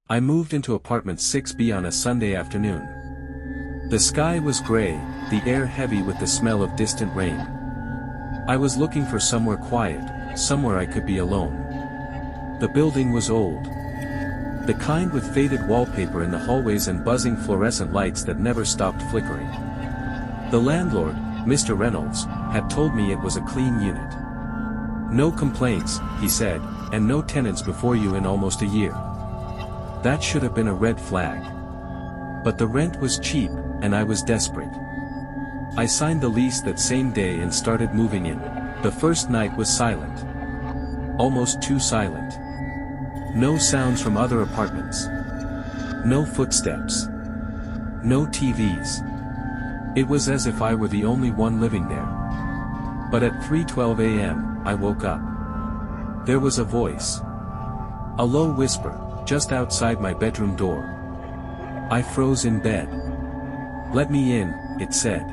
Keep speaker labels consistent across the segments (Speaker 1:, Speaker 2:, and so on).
Speaker 1: I moved into apartment 6B on a Sunday afternoon. The sky was gray, the air heavy with the smell of distant rain. I was looking for somewhere quiet, somewhere I could be alone. The building was old. The kind with faded wallpaper in the hallways and buzzing fluorescent lights that never stopped flickering. The landlord, Mr. Reynolds, had told me it was a clean unit. No complaints, he said, and no tenants before you in almost a year. That should have been a red flag. But the rent was cheap, and I was desperate. I signed the lease that same day and started moving in. The first night was silent. Almost too silent. No sounds from other apartments. No footsteps. No TVs. It was as if I were the only one living there. But at 3:12 a.m., I woke up. There was a voice. A low whisper, just outside my bedroom door. I froze in bed. "Let me in," it said.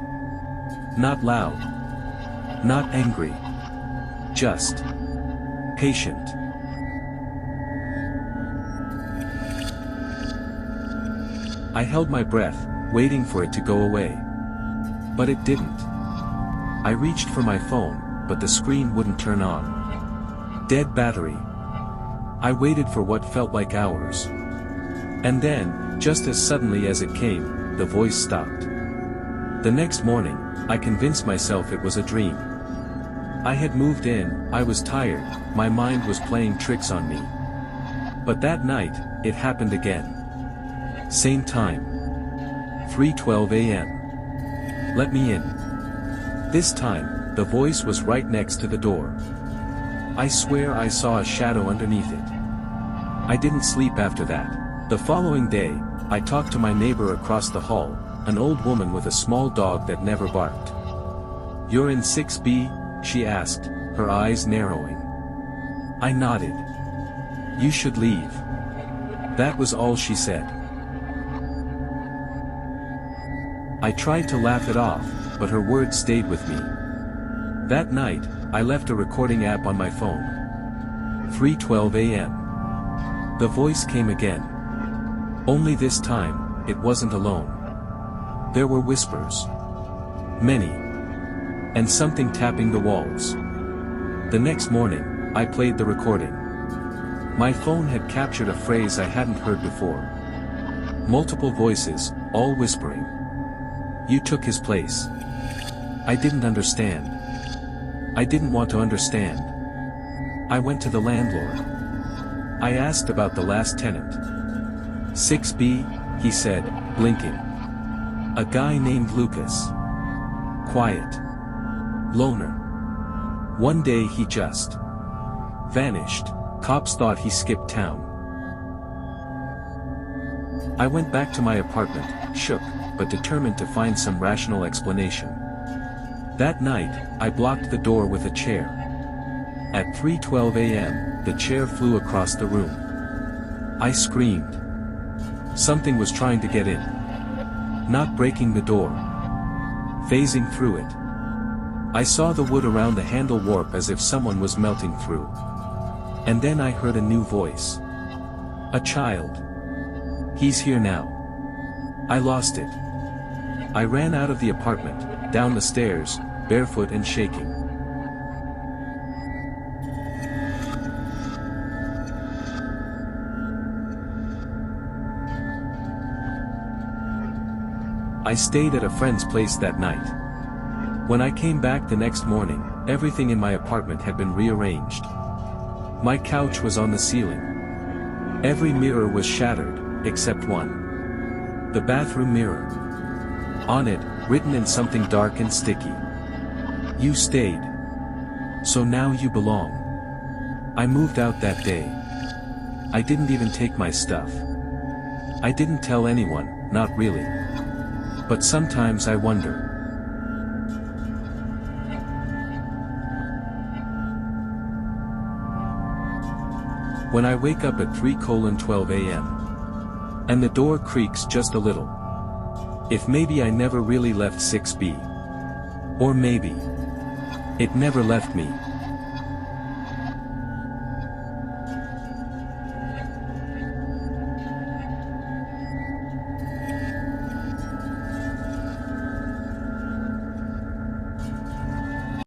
Speaker 1: Not loud. Not angry. Just patient. I held my breath, waiting for it to go away. But it didn't. I reached for my phone, but the screen wouldn't turn on. Dead battery. I waited for what felt like hours. And then, just as suddenly as it came, the voice stopped. The next morning, I convinced myself it was a dream. I had moved in, I was tired, my mind was playing tricks on me. But that night, it happened again. Same time. 3:12 a.m. "Let me in." This time, the voice was right next to the door. I swear I saw a shadow underneath it. I didn't sleep after that. The following day, I talked to my neighbor across the hall, an old woman with a small dog that never barked. "You're in 6B?" she asked, her eyes narrowing. I nodded. "You should leave." That was all she said. I tried to laugh it off, but her words stayed with me. That night, I left a recording app on my phone. 3:12 a.m. The voice came again. Only this time, it wasn't alone. There were whispers. Many. And something tapping the walls. The next morning, I played the recording. My phone had captured a phrase I hadn't heard before. Multiple voices, all whispering. "You took his place." I didn't understand. I didn't want to understand. I went to the landlord. I asked about the last tenant. 6B, he said, blinking. A guy named Lucas. Quiet. Loner. One day he just vanished. Cops thought he skipped town. I went back to my apartment, shook, but determined to find some rational explanation. That night, I blocked the door with a chair. At 3:12 a.m., the chair flew across the room. I screamed. Something was trying to get in. Not breaking the door. Phasing through it. I saw the wood around the handle warp as if someone was melting through. And then I heard a new voice. A child. "He's here now." I lost it. I ran out of the apartment, down the stairs, barefoot and shaking. I stayed at a friend's place that night. When I came back the next morning, everything in my apartment had been rearranged. My couch was on the ceiling. Every mirror was shattered, except one. The bathroom mirror. On it, written in something dark and sticky. "You stayed. So now you belong." I moved out that day. I didn't even take my stuff. I didn't tell anyone, not really. But sometimes I wonder. When I wake up at 3:12 a.m. and the door creaks just a little. If maybe I never really left 6B. Or maybe it never left me.